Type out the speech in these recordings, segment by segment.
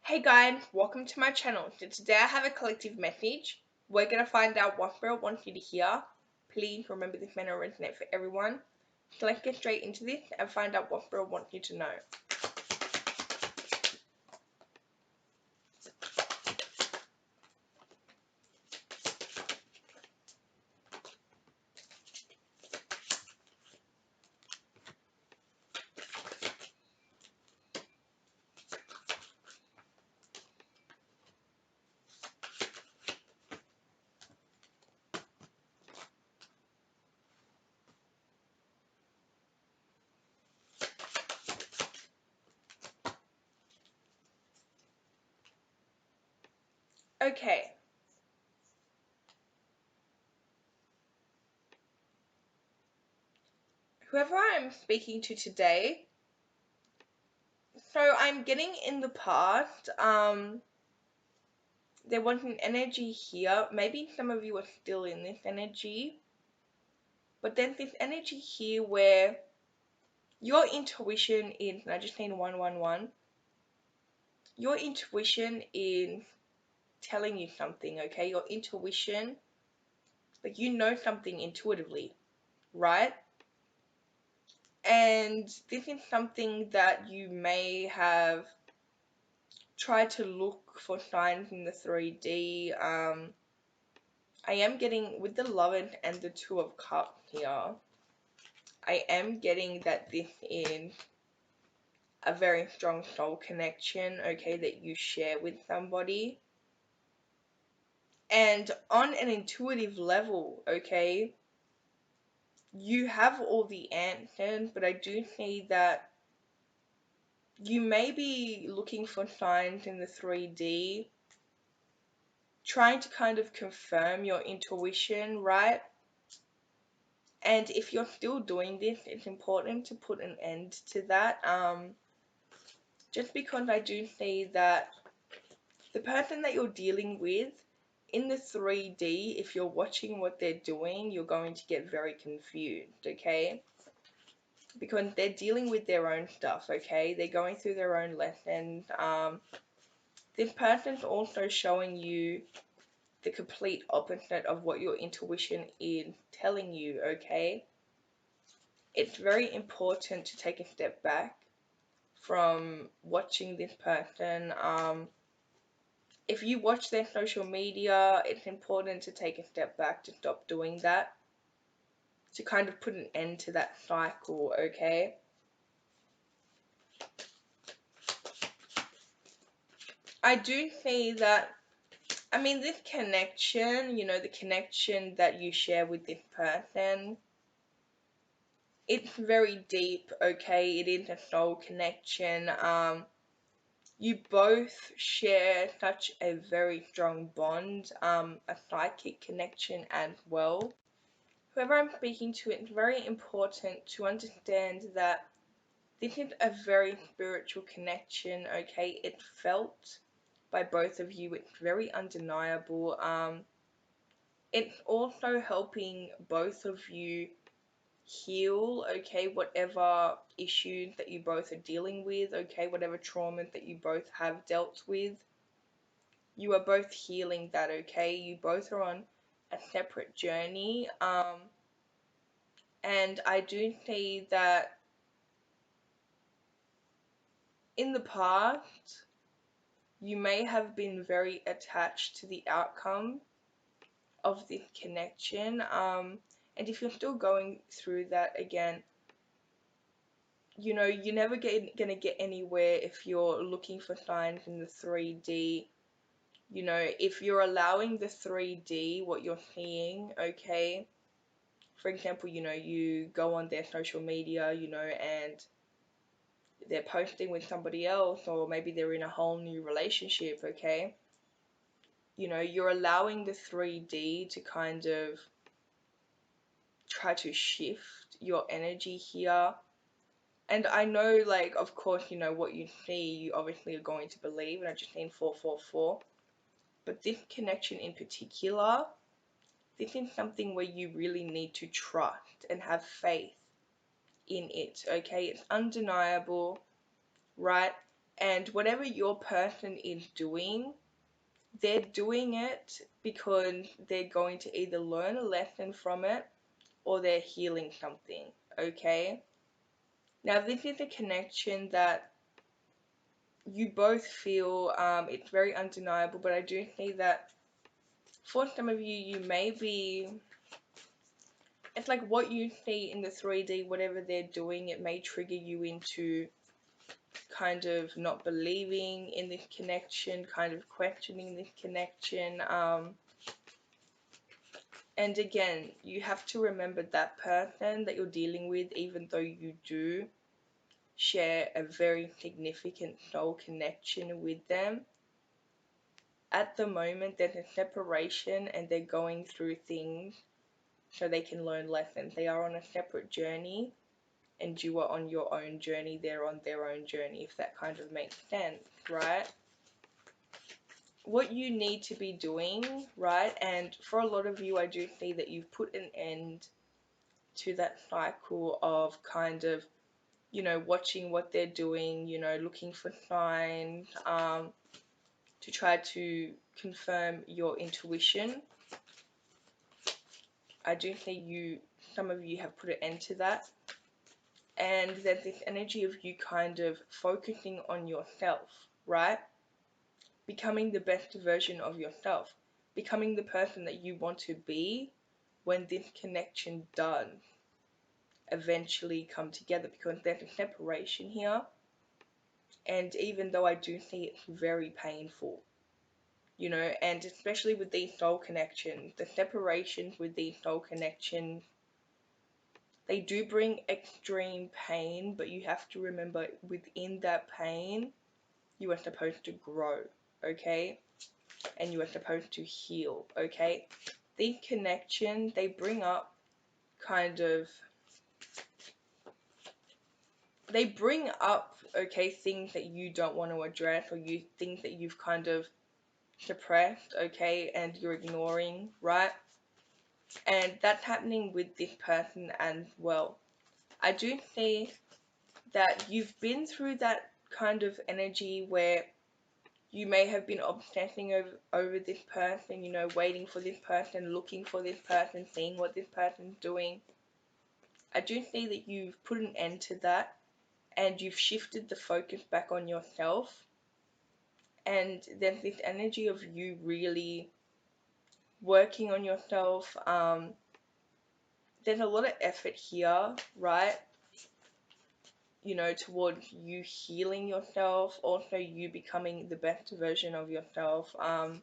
Hey guys, welcome to my channel. So today I have a collective message. We're going to find out what Spirit wants you to hear. Please remember this may not resonate for everyone. So let's get straight into this and find out what Spirit wants you to know. Okay. Whoever I'm speaking to today, so I'm getting in the past, there was an energy here. Maybe some of you are still in this energy. But there's this energy here where your intuition is, and I just need 111. Your intuition is telling you something, okay? Your intuition, like you know something intuitively, right? And this is something that you may have tried to look for signs in the 3D. I am getting with the Lovers and the Two of Cups here. I am getting that this is a very strong soul connection, okay, that you share with somebody. And on an intuitive level, okay, you have all the answers, but I do see that you may be looking for signs in the 3D, trying to kind of confirm your intuition, right? And if you're still doing this, it's important to put an end to that. Just because I do see that the person that you're dealing with in the 3D, if you're watching what they're doing, you're going to get very confused, okay? Because they're dealing with their own stuff, okay? They're going through their own lessons. This person's also showing you the complete opposite of what your intuition is telling you, okay? It's very important to take a step back from watching this person. If you watch their social media, it's important to take a step back, to stop doing that, to kind of put an end to that cycle, okay? I do see that, I mean, this connection, the connection that you share with this person, it's very deep, okay? It is a soul connection. You both share such a very strong bond, a psychic connection as well. Whoever I'm speaking to, it's very important to understand that this is a very spiritual connection, okay? It's felt by both of you. It's very undeniable. It's also helping both of you heal, okay, whatever issues that you both are dealing with, okay, whatever traumas that you both have dealt with. You are both healing that, okay? You both are on a separate journey. And I do see that in the past, you may have been very attached to the outcome of this connection. And if you're still going through that again, you're never gonna get anywhere if you're looking for signs in the 3D. If you're allowing the 3D, what you're seeing, okay? For example, you go on their social media, and they're posting with somebody else, or maybe they're in a whole new relationship, okay? You're allowing the 3D to kind of try to shift your energy here. And I know, like, of course, what you see, you obviously are going to believe, and I just need 444. But this connection in particular, this is something where you really need to trust and have faith in it, okay? It's undeniable, right? And whatever your person is doing, they're doing it because they're going to either learn a lesson from it or they're healing something, okay? Now, this is a connection that you both feel, it's very undeniable, but I do think that for some of you, you may be, it's like what you see in the 3D, whatever they're doing, it may trigger you into kind of not believing in this connection, kind of questioning this connection. And again, you have to remember that person that you're dealing with, even though you do share a very significant soul connection with them, at the moment there's a separation and they're going through things so they can learn lessons. They are on a separate journey and you are on your own journey. They're on their own journey, if that kind of makes sense, right? What you need to be doing, right? And for a lot of you, I do see that you've put an end to that cycle of kind of, you know, watching what they're doing, you know, looking for signs, to try to confirm your intuition. I do think some of you have put an end to that. And there's this energy of you kind of focusing on yourself, right? Becoming the best version of yourself. Becoming the person that you want to be when this connection does eventually come together, because there's a separation here. And even though I do think it's very painful, you know, and especially with these soul connections, the separations with these soul connections, they do bring extreme pain, but you have to remember within that pain, you are supposed to grow, okay? And you are supposed to heal, okay? These connections, they bring up kind of, they bring up, okay, things that you don't want to address, or things that you've kind of suppressed, okay, and you're ignoring, right? And that's happening with this person as well. I do see that you've been through that kind of energy where you may have been obsessing over this person, you know, waiting for this person, looking for this person, seeing what this person's doing. I do see that you've put an end to that and you've shifted the focus back on yourself. And there's this energy of you really working on yourself. There's a lot of effort here, right? You know, towards you healing yourself, also you becoming the best version of yourself. I'm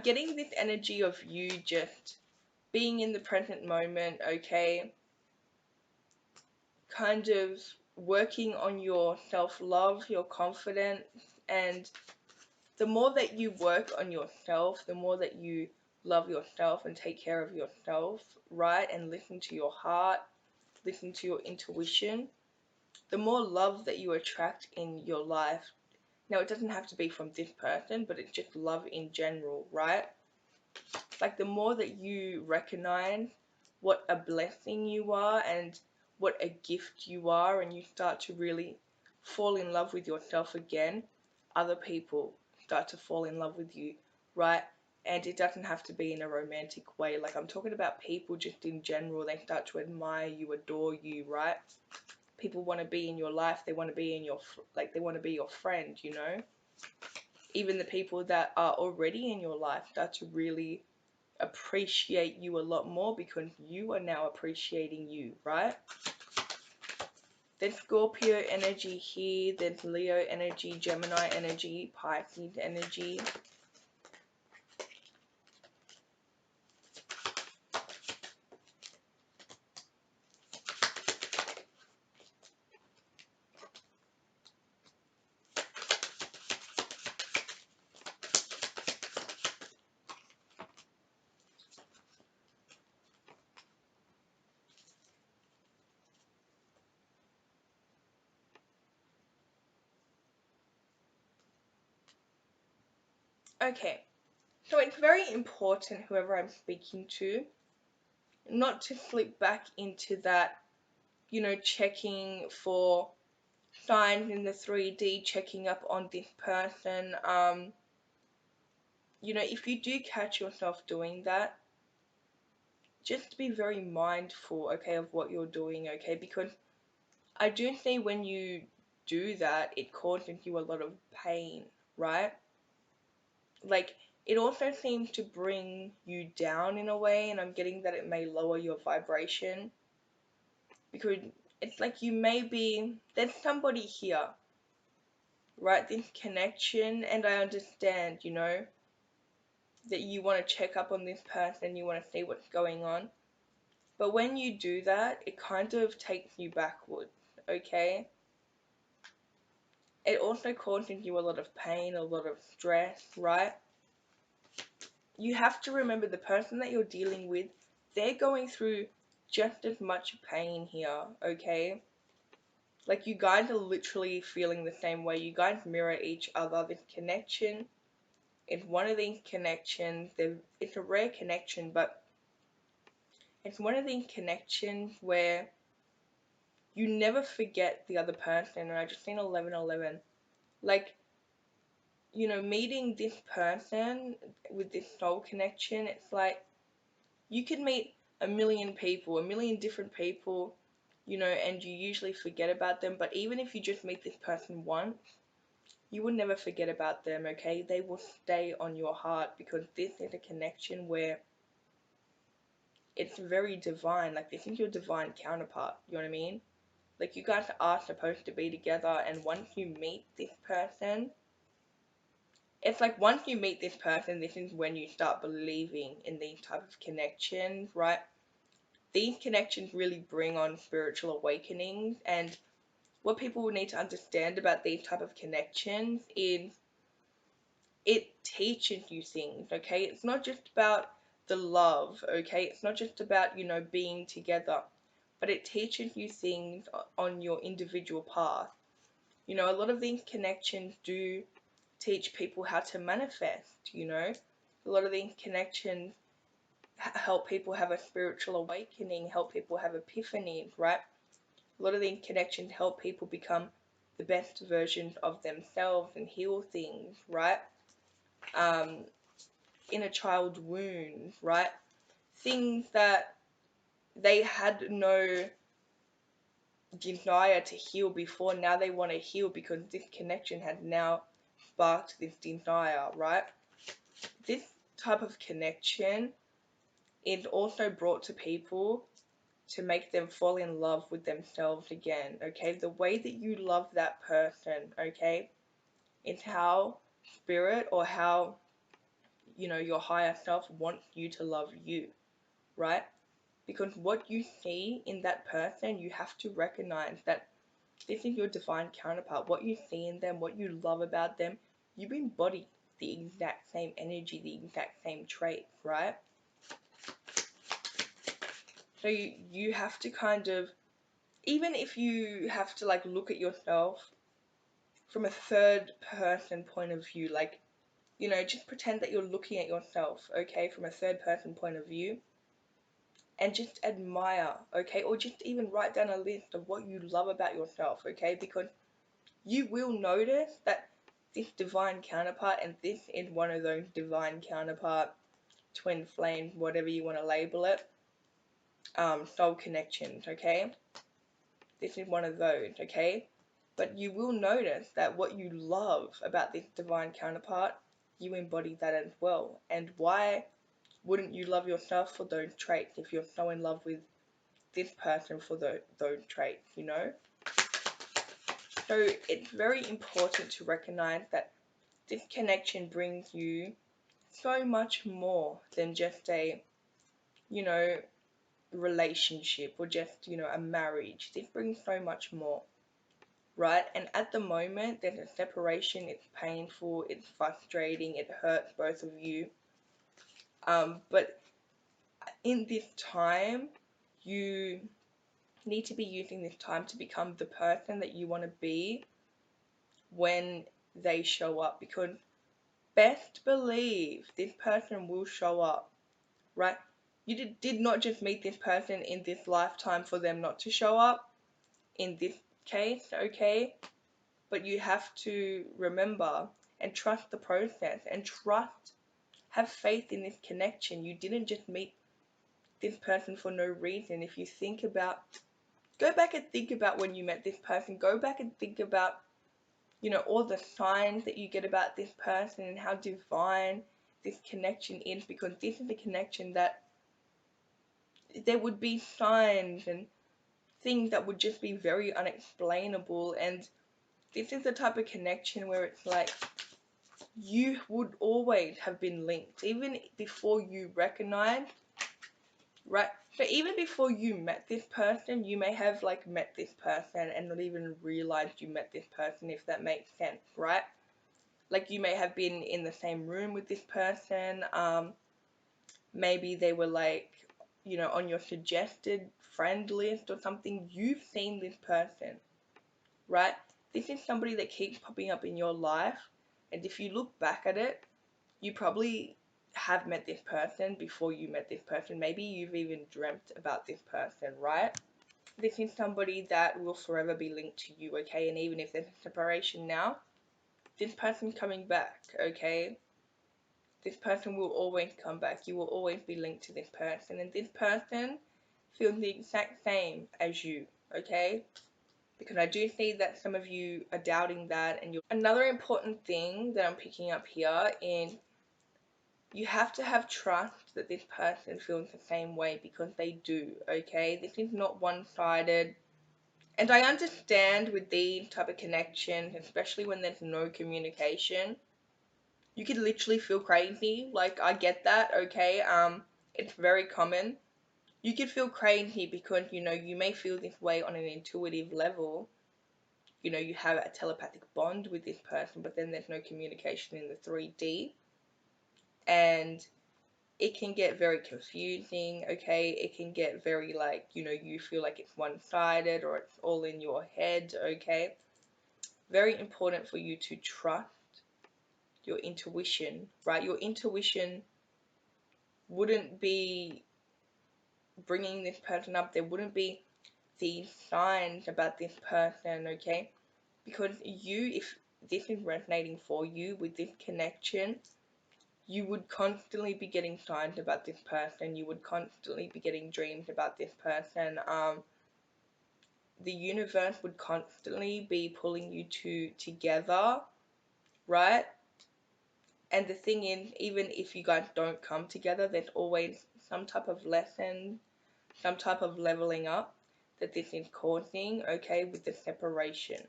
getting this energy of you just being in the present moment, okay? Kind of working on your self-love, your confidence, and the more that you work on yourself, the more that you love yourself and take care of yourself, right? And listen to your heart, listen to your intuition, the more love that you attract in your life. Now, it doesn't have to be from this person, but it's just love in general, right? Like, the more that you recognize what a blessing you are and what a gift you are, and you start to really fall in love with yourself again, other people start to fall in love with you, right? And it doesn't have to be in a romantic way. Like, I'm talking about people just in general. They start to admire you, adore you, right? People want to be in your life. They want to be in your, like, they want to be your friend, you know? Even the people that are already in your life start to really appreciate you a lot more because you are now appreciating you, right? There's Scorpio energy here, there's Leo energy, Gemini energy, Pisces energy. Okay, so it's very important, whoever I'm speaking to, not to slip back into that, you know, checking for signs in the 3D, checking up on this person. If you do catch yourself doing that, just be very mindful, okay, of what you're doing, okay? Because I do think when you do that, it causes you a lot of pain, right? Like, it also seems to bring you down in a way, and I'm getting that it may lower your vibration because it's like there's somebody here, right? This connection, and I understand, that you want to check up on this person, you want to see what's going on. But when you do that, it kind of takes you backwards, okay? It also causes you a lot of pain, a lot of stress, right? You have to remember the person that you're dealing with, they're going through just as much pain here, okay? Like, you guys are literally feeling the same way. You guys mirror each other. This connection is one of these connections. It's a rare connection, but it's one of these connections where you never forget the other person. And I just seen 1111. Like, meeting this person with this soul connection, it's like you could meet a million people, a million different people, and you usually forget about them. But even if you just meet this person once, you will never forget about them, okay? They will stay on your heart because this is a connection where it's very divine. Like, this is your divine counterpart, you know what I mean? Like, you guys are supposed to be together, and once you meet this person, it's like once you meet this person, this is when you start believing in these type of connections, right? These connections really bring on spiritual awakenings, and what people will need to understand about these type of connections is it teaches you things, okay? It's not just about the love, okay? It's not just about, being together, but it teaches you things on your individual path. A lot of these connections do teach people how to manifest, A lot of these connections help people have a spiritual awakening, help people have epiphanies, right? A lot of these connections help people become the best versions of themselves and heal things, right? Um, in a child's wound, right? Things that they had no desire to heal before, now they want to heal because this connection has now sparked this desire, right? This type of connection is also brought to people to make them fall in love with themselves again, okay? The way that you love that person, okay, is how spirit or how, your higher self wants you to love you, right? Because what you see in that person, you have to recognize that this is your divine counterpart. What you see in them, what you love about them, you embody the exact same energy, the exact same traits, right? So you have to kind of, even if you have to like look at yourself from a third person point of view, like, just pretend that you're looking at yourself, okay, from a third person point of view, and just admire, okay, or just even write down a list of what you love about yourself, okay, because you will notice that this divine counterpart, and this is one of those divine counterpart, twin flame, whatever you want to label it, soul connections, okay, this is one of those, okay, but you will notice that what you love about this divine counterpart, you embody that as well. And why wouldn't you love yourself for those traits if you're so in love with this person for those traits, So it's very important to recognize that this connection brings you so much more than just a, you know, relationship or just, a marriage. This brings so much more, right? And at the moment, there's a separation, it's painful, it's frustrating, it hurts both of you. But in this time, you need to be using this time to become the person that you want to be when they show up, because best believe this person will show up, right? You did not just meet this person in this lifetime for them not to show up in this case, okay? but you have to remember and trust the process and have faith in this connection. You didn't just meet this person for no reason. If you think about, go back and think about when you met this person, go back and think about, all the signs that you get about this person and how divine this connection is, because this is a connection that there would be signs and things that would just be very unexplainable. And this is the type of connection where it's like you would always have been linked, even before you recognized, right? So even before you met this person, you may have like met this person and not even realized you met this person, if that makes sense, right? Like you may have been in the same room with this person. Maybe they were like, on your suggested friend list or something. You've seen this person, right? This is somebody that keeps popping up in your life. And if you look back at it, you probably have met this person before you met this person. Maybe you've even dreamt about this person, right? This is somebody that will forever be linked to you, okay? And even if there's a separation now, this person's coming back, okay? This person will always come back. You will always be linked to this person. And this person feels the exact same as you, okay? Because I do see that some of you are doubting that. And another important thing that I'm picking up here is you have to have trust that this person feels the same way, because they do, okay? This is not one-sided. And I understand with these type of connections, especially when there's no communication, you could literally feel crazy. Like, I get that, okay? It's very common. You could feel crazy because, you may feel this way on an intuitive level. You have a telepathic bond with this person, but then there's no communication in the 3D. And it can get very confusing, okay? It can get very like, you feel like it's one-sided or it's all in your head, okay? Very important for you to trust your intuition, right? Your intuition wouldn't be bringing this person up. There wouldn't be these signs about this person, okay? Because if this is resonating for you with this connection, you would constantly be getting signs about this person. You would constantly be getting dreams about this person. The universe would constantly be pulling you two together, right? And the thing is, even if you guys don't come together, there's always some type of lesson, some type of leveling up that this is causing, okay, with the separation.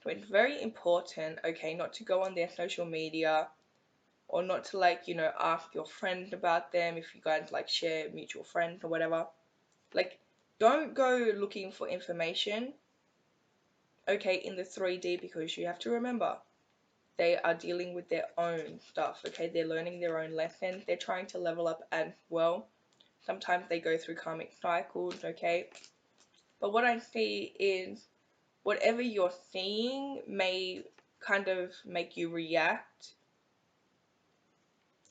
So it's very important, okay, not to go on their social media, or not to like, ask your friends about them if you guys like share mutual friends or whatever. Like, don't go looking for information, okay, in the 3D, because you have to remember, they are dealing with their own stuff, okay? They're learning their own lessons. They're trying to level up as well. Sometimes they go through karmic cycles, okay? But what I see is whatever you're seeing may kind of make you react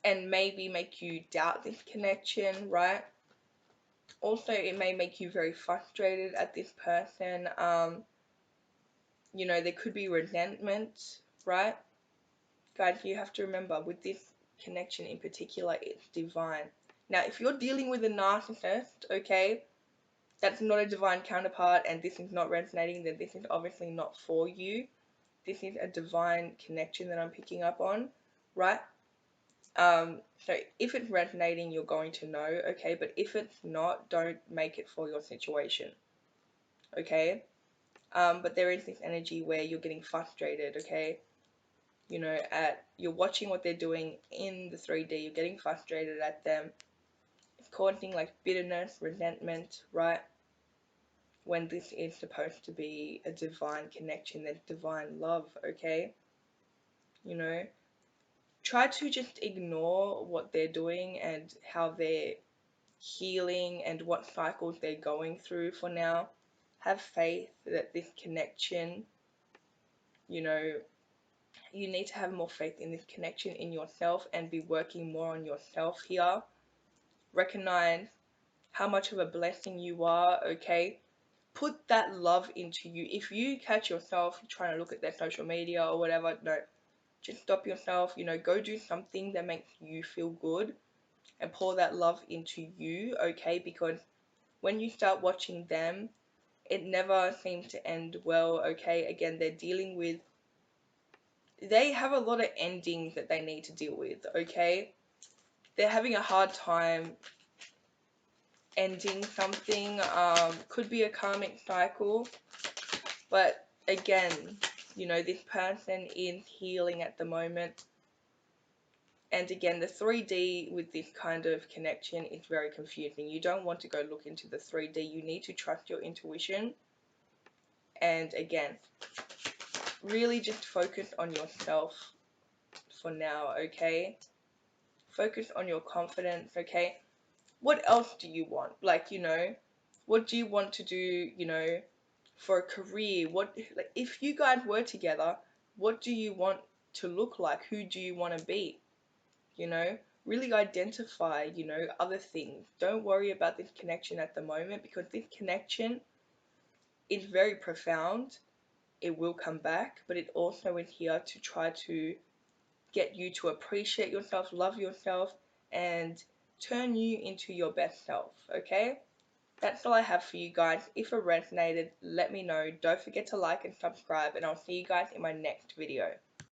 and maybe make you doubt this connection, right? Also, it may make you very frustrated at this person. There could be resentment, right? Guys, you have to remember, with this connection in particular, it's divine. Now, if you're dealing with a narcissist, okay, that's not a divine counterpart and this is not resonating, then this is obviously not for you. This is a divine connection that I'm picking up on, right? So if it's resonating, you're going to know, okay? But if it's not, don't make it for your situation, okay? But there is this energy where you're getting frustrated, okay? You're watching what they're doing in the 3D, you're getting frustrated at them. It's causing like bitterness, resentment, right? When this is supposed to be a divine connection, there's divine love, okay? Try to just ignore what they're doing and how they're healing and what cycles they're going through for now. Have faith that this connection, you know, you need to have more faith in this connection in yourself and be working more on yourself here. Recognize how much of a blessing you are, okay? put that love into you. If you catch yourself trying to look at their social media or whatever, no, just stop yourself, go do something that makes you feel good and pour that love into you, okay? Because when you start watching them, it never seems to end well, okay? Again, they have a lot of endings that they need to deal with, okay? They're having a hard time ending something, could be a karmic cycle, but again, this person is healing at the moment. And again, the 3D with this kind of connection is very confusing. You don't want to go look into the 3D. You need to trust your intuition. And again, really just focus on yourself for now, okay? Focus on your confidence, okay? What else do you want? Like, what do you want to do, for a career? Like, if you guys were together, what do you want to look like? Who do you want to be? Really identify, other things. Don't worry about this connection at the moment, because this connection is very profound. It will come back, but it also is here to try to get you to appreciate yourself, love yourself, and turn you into your best self, okay? That's all I have for you guys. If it resonated, let me know. Don't forget to like and subscribe, and I'll see you guys in my next video.